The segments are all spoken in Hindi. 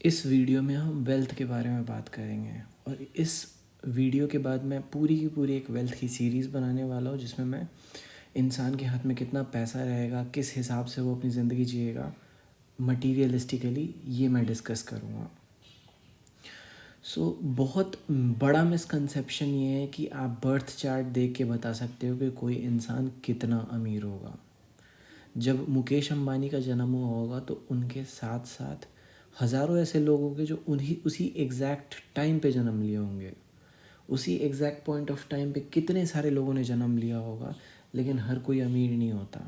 इस वीडियो में हम वेल्थ के बारे में बात करेंगे और इस वीडियो के बाद मैं पूरी की पूरी एक वेल्थ की सीरीज़ बनाने वाला हूँ जिसमें मैं इंसान के हाथ में कितना पैसा रहेगा, किस हिसाब से वो अपनी ज़िंदगी जिएगा मटीरियलिस्टिकली, ये मैं डिस्कस करूँगा। बहुत बड़ा मिसकंसेप्शन ये है कि आप बर्थ चार्ट देख के बता सकते हो कि कोई इंसान कितना अमीर होगा। जब मुकेश अंबानी का जन्म हुआ होगा तो उनके साथ साथ हज़ारों ऐसे लोग होंगे जो उसी एग्जैक्ट टाइम पे जन्म लिए होंगे। उसी एग्जैक्ट पॉइंट ऑफ टाइम पे कितने सारे लोगों ने जन्म लिया होगा, लेकिन हर कोई अमीर नहीं होता।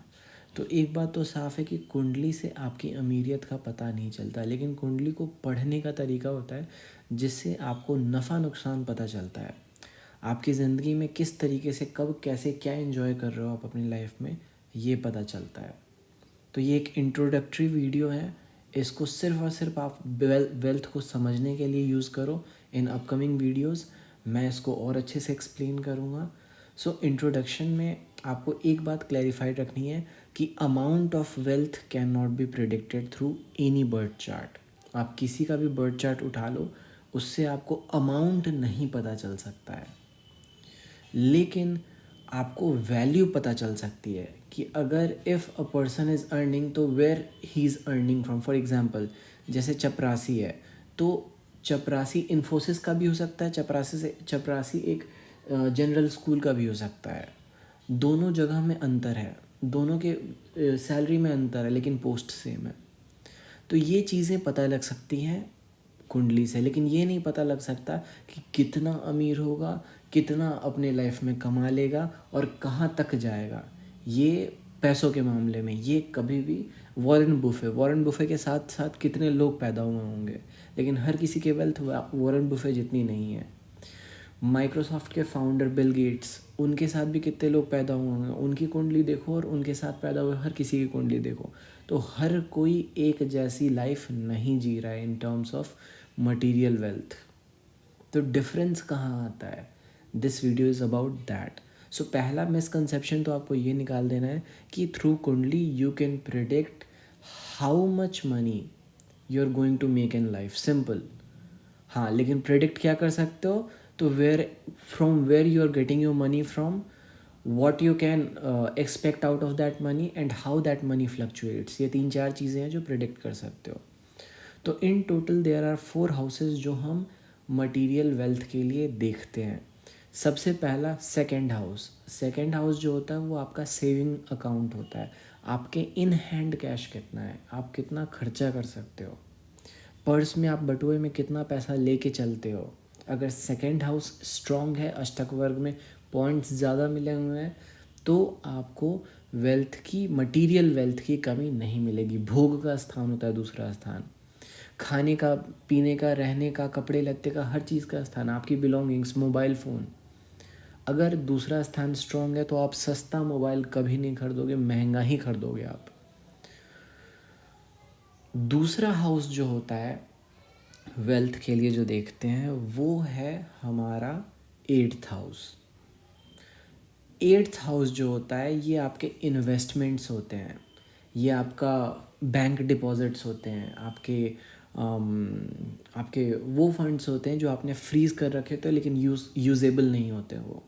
तो एक बात तो साफ़ है कि कुंडली से आपकी अमीरियत का पता नहीं चलता, लेकिन कुंडली को पढ़ने का तरीका होता है जिससे आपको नफ़ा नुकसान पता चलता है। आपकी ज़िंदगी में किस तरीके से, कब, कैसे, क्या एंजॉय कर रहे हो आप अपनी लाइफ में, ये पता चलता है। तो ये एक इंट्रोडक्टरी वीडियो है। इसको सिर्फ और सिर्फ आप वेल्थ को समझने के लिए यूज़ करो। इन अपकमिंग वीडियोस मैं इसको और अच्छे से एक्सप्लेन करूँगा। इंट्रोडक्शन में आपको एक बात क्लैरिफाइड रखनी है कि amount of wealth can not be predicted through any birth chart. आप किसी का भी बर्थ चार्ट उठा लो, उससे आपको अमाउंट नहीं पता चल सकता है, लेकिन आपको वैल्यू पता चल सकती है कि अगर if a person is earning तो where he is earning from. For example, जैसे चपरासी है तो चपरासी इन्फोसिस का भी हो सकता है, चपरासी एक जनरल स्कूल का भी हो सकता है। दोनों जगह में अंतर है, दोनों के सैलरी में अंतर है, लेकिन पोस्ट सेम है। तो ये चीज़ें पता लग सकती हैं कुंडली से, लेकिन ये नहीं पता लग सकता कि कितना अमीर होगा, कितना अपने लाइफ में कमा लेगा और कहाँ तक जाएगा। ये पैसों के मामले में ये कभी भी वॉरेन बुफे के साथ साथ कितने लोग पैदा हुए होंगे, लेकिन हर किसी के वेल्थ वॉरेन बुफे जितनी नहीं है। माइक्रोसॉफ्ट के फाउंडर बिल गेट्स, उनके साथ भी कितने लोग पैदा हुए होंगे, उनकी कुंडली देखो और उनके साथ पैदा हुए हर किसी की कुंडली देखो, तो हर कोई एक जैसी लाइफ नहीं जी रहा है in terms of material wealth. तो डिफरेंस कहाँ आता है? This video is about that. पहला मिसकंसेप्शन तो आपको ये निकाल देना है कि through kundli you can predict how much money you are going to make in life. Simple. हाँ, लेकिन प्रेडिक्ट क्या कर सकते हो? तो from where you are getting your money from, what you can expect out of that money and how that money fluctuates. ये 3-4 चीज़ें हैं जो प्रेडिक्ट कर सकते हो। तो in total there are 4 houses जो हम मटीरियल वेल्थ के लिए देखते हैं। सबसे पहला सेकंड हाउस। सेकंड हाउस जो होता है वो आपका सेविंग अकाउंट होता है। आपके इन हैंड कैश कितना है, आप कितना खर्चा कर सकते हो, पर्स में आप बटुए में कितना पैसा लेके चलते हो। अगर सेकंड हाउस स्ट्रॉन्ग है, अष्टक वर्ग में पॉइंट्स ज़्यादा मिले हुए हैं, तो आपको वेल्थ की, मटेरियल वेल्थ की कमी नहीं मिलेगी। भोग का स्थान होता है दूसरा स्थान, खाने का, पीने का, रहने का, कपड़े लत्ते का, हर चीज़ का स्थान, आपकी बिलोंगिंग्स, मोबाइल फ़ोन। अगर दूसरा स्थान स्ट्रॉन्ग है तो आप सस्ता मोबाइल कभी नहीं खरीदोगे, महंगा ही खरीदोगे आप। दूसरा हाउस जो होता है वेल्थ के लिए जो देखते हैं वो है हमारा 8th हाउस। 8th हाउस जो होता है ये आपके इन्वेस्टमेंट्स होते हैं, ये आपका बैंक डिपॉजिट्स होते हैं, आपके वो फंड्स होते हैं जो आपने फ्रीज़ कर रखे थे लेकिन यूजेबल नहीं होते वो।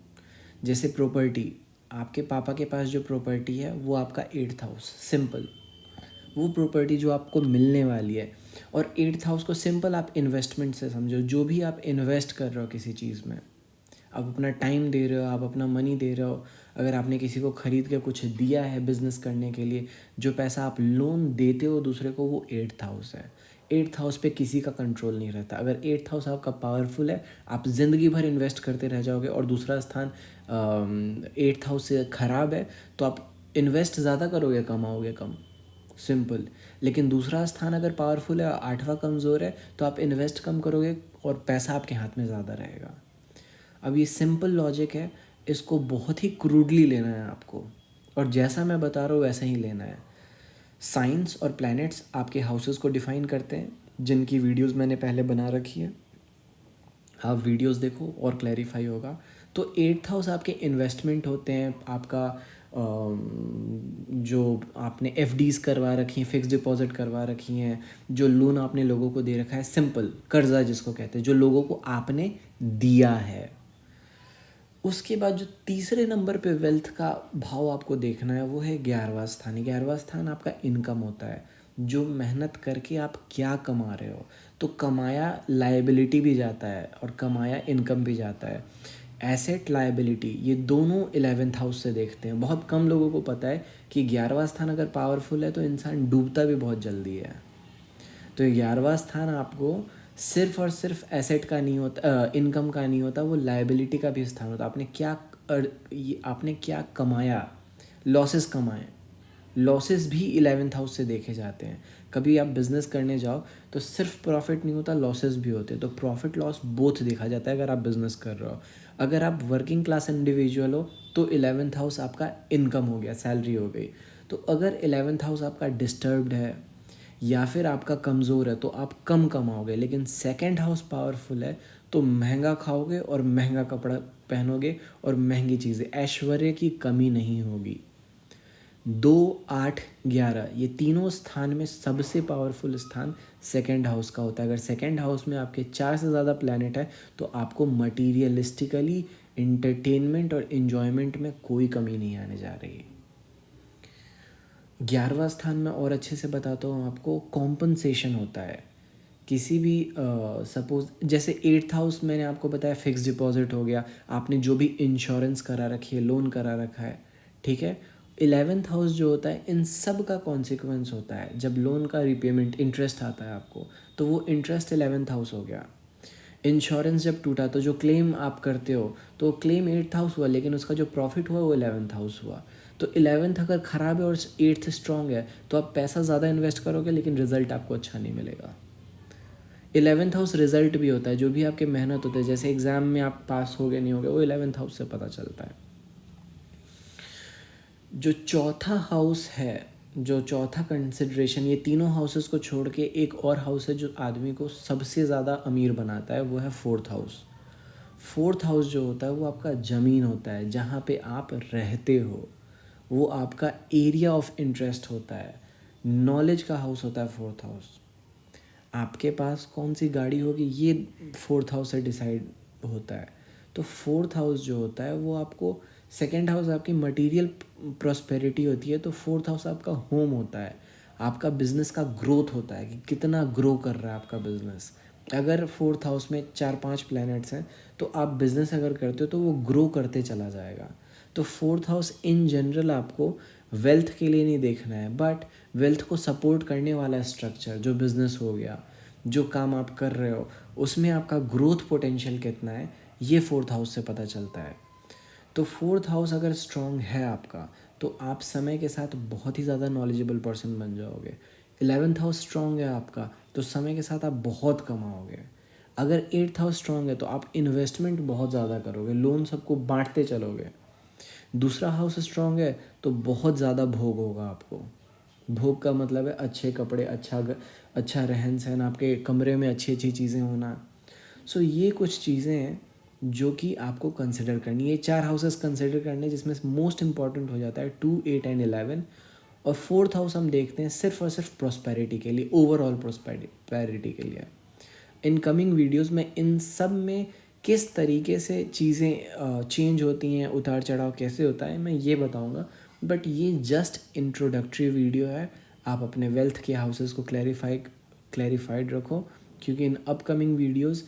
जैसे प्रॉपर्टी, आपके पापा के पास जो प्रॉपर्टी है वो आपका 8th हाउस। सिंपल, वो प्रॉपर्टी जो आपको मिलने वाली है। और 8th हाउस को सिंपल आप इन्वेस्टमेंट से समझो। जो भी आप इन्वेस्ट कर रहे हो किसी चीज़ में, आप अपना टाइम दे रहे हो, आप अपना मनी दे रहे हो। अगर आपने किसी को ख़रीद के कुछ दिया है बिज़नेस करने के लिए, जो पैसा आप लोन देते हो दूसरे को, वो 8th हाउस है। 8th हाउस पे किसी का कंट्रोल नहीं रहता। अगर 8th हाउस आपका पावरफुल है, आप ज़िंदगी भर इन्वेस्ट करते रह जाओगे। और दूसरा स्थान 8th हाउस से ख़राब है तो आप इन्वेस्ट ज़्यादा करोगे, कमाओगे कम। सिंपल। लेकिन दूसरा स्थान अगर पावरफुल है, 8वां कमज़ोर है, तो आप इन्वेस्ट कम करोगे और पैसा आपके हाथ में ज़्यादा रहेगा। अब ये सिंपल लॉजिक है, इसको बहुत ही क्रूडली लेना है आपको, और जैसा मैं बता रहा हूँ वैसा ही लेना है। साइंस और प्लैनेट्स आपके हाउसेस को डिफ़ाइन करते हैं, जिनकी वीडियोस मैंने पहले बना रखी है, आप वीडियोस देखो और क्लैरिफाई होगा। तो 8th हाउस आपके इन्वेस्टमेंट होते हैं, आपका जो आपने एफडीज़ करवा रखी हैं, फिक्स डिपॉजिट करवा रखी हैं, जो लोन आपने लोगों को दे रखा है, सिंपल कर्जा जिसको कहते हैं, जो लोगों को आपने दिया है। उसके बाद जो तीसरे नंबर पे वेल्थ का भाव आपको देखना है वो है 11वां स्थान। 11वां स्थान आपका इनकम होता है, जो मेहनत करके आप क्या कमा रहे हो। तो कमाया लायबिलिटी भी जाता है और कमाया इनकम भी जाता है। एसेट लायबिलिटी ये दोनों 11th हाउस से देखते हैं। बहुत कम लोगों को पता है कि 11वां स्थान अगर पावरफुल है तो इंसान डूबता भी बहुत जल्दी है। तो 11वां स्थान आपको सिर्फ और सिर्फ एसेट का नहीं होता, इनकम का नहीं होता, वो लायबिलिटी का भी स्थान होता। आपने क्या कमाया, लॉसेस कमाए, लॉसेस भी 11th हाउस से देखे जाते हैं। कभी आप बिजनेस करने जाओ तो सिर्फ प्रॉफिट नहीं होता, लॉसेस भी होते हैं। तो प्रॉफिट लॉस बोथ देखा जाता है अगर आप बिजनेस कर रहे हो। अगर आप वर्किंग क्लास इंडिविजुअल हो तो 11th हाउस आपका इनकम हो गया, सैलरी हो गई। तो अगर 11th हाउस आपका डिस्टर्ब्ड है या फिर आपका कमज़ोर है तो आप कम कमाओगे। लेकिन सेकंड हाउस पावरफुल है तो महंगा खाओगे और महंगा कपड़ा पहनोगे और महंगी चीज़ें, ऐश्वर्य की कमी नहीं होगी। 2, 8, 11 ये तीनों स्थान में सबसे पावरफुल स्थान सेकंड हाउस का होता है। अगर सेकंड हाउस में आपके 4 से ज़्यादा प्लैनेट है तो आपको मटीरियलिस्टिकली इंटरटेनमेंट और इन्जॉयमेंट में कोई कमी नहीं आने जा रही। 11वां स्थान में और अच्छे से बताता हूँ आपको, कॉम्पनसेशन होता है। किसी भी सपोज जैसे 8th हाउस मैंने आपको बताया फिक्स डिपॉजिट हो गया, आपने जो भी इंश्योरेंस करा रखी है, लोन करा रखा है, ठीक है। 11th हाउस जो होता है इन सब का कॉन्सिक्वेंस होता है। जब लोन का रिपेमेंट इंटरेस्ट आता है आपको तो वो इंटरेस्ट 11th हाउस हो गया। इंश्योरेंस जब टूटा तो जो क्लेम आप करते हो तो क्लेम 8th हाउस हुआ, लेकिन उसका जो प्रॉफिट हुआ वो 11th हाउस हुआ। तो 11th अगर ख़राब है और 8th स्ट्रॉन्ग है तो आप पैसा ज़्यादा इन्वेस्ट करोगे लेकिन रिजल्ट आपको अच्छा नहीं मिलेगा। 11th हाउस रिजल्ट भी होता है, जो भी आपके मेहनत होते हैं, जैसे एग्ज़ाम में आप पास हो गए नहीं हो गए, वो 11th हाउस से पता चलता है। जो चौथा हाउस है, जो चौथा कंसिडरेशन, ये तीनों हाउसेस को छोड़ के एक और हाउस है जो आदमी को सबसे ज़्यादा अमीर बनाता है, वो है 4th हाउस। 4th हाउस जो होता है वो आपका ज़मीन होता है, जहाँ पे आप रहते हो। वो आपका एरिया ऑफ इंटरेस्ट होता है। नॉलेज का हाउस होता है 4th हाउस। आपके पास कौन सी गाड़ी होगी ये 4th हाउस से डिसाइड होता है। तो 4th हाउस जो होता है वो आपको, सेकंड हाउस आपकी मटेरियल प्रॉस्पेरिटी होती है, तो 4th हाउस आपका होम होता है। आपका बिजनेस का ग्रोथ होता है कि कितना ग्रो कर रहा है आपका बिजनेस। अगर 4th हाउस में 4-5 प्लैनेट्स हैं तो आप बिजनेस अगर करते हो तो वो ग्रो करते चला जाएगा। तो 4th हाउस इन जनरल आपको वेल्थ के लिए नहीं देखना है, बट वेल्थ को सपोर्ट करने वाला स्ट्रक्चर, जो बिज़नेस हो गया, जो काम आप कर रहे हो, उसमें आपका ग्रोथ पोटेंशियल कितना है, ये 4th हाउस से पता चलता है। तो 4th हाउस अगर स्ट्रॉन्ग है आपका तो आप समय के साथ बहुत ही ज़्यादा नॉलेजेबल पर्सन बन जाओगे। 11th हाउस स्ट्रॉन्ग है आपका तो समय के साथ आप बहुत कमाओगे। अगर 8th हाउस स्ट्रॉन्ग है तो आप इन्वेस्टमेंट बहुत ज़्यादा करोगे, लोन सबको बांटते चलोगे। दूसरा हाउस स्ट्रॉन्ग है तो बहुत ज़्यादा भोग होगा आपको। भोग का मतलब है अच्छे कपड़े, अच्छा रहन सहन, आपके कमरे में अच्छी अच्छी चीज़ें होना। सो ये कुछ चीज़ें हैं जो कि आपको कंसिडर करनी है। 4 हाउसेस कंसिडर करने जिसमें मोस्ट इंपॉर्टेंट हो जाता है 2, 8 एंड 11। और 4th हाउस हम देखते हैं सिर्फ और सिर्फ प्रॉस्पेरिटी के लिए, ओवरऑल प्रॉस्पेरिटी के लिए। इन कमिंग वीडियोस में इन सब में किस तरीके से चीज़ें चेंज होती हैं, उतार चढ़ाव कैसे होता है, मैं ये बताऊंगा। बट ये जस्ट इंट्रोडक्टरी वीडियो है। आप अपने वेल्थ के हाउसेस को क्लैरिफाइड रखो, क्योंकि in upcoming videos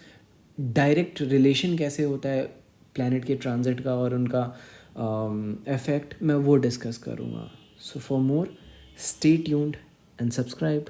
direct relation कैसे होता है प्लैनेट के ट्रांजिट का और उनका इफेक्ट मैं वो डिस्कस करूँगा। So for more stay tuned and subscribe.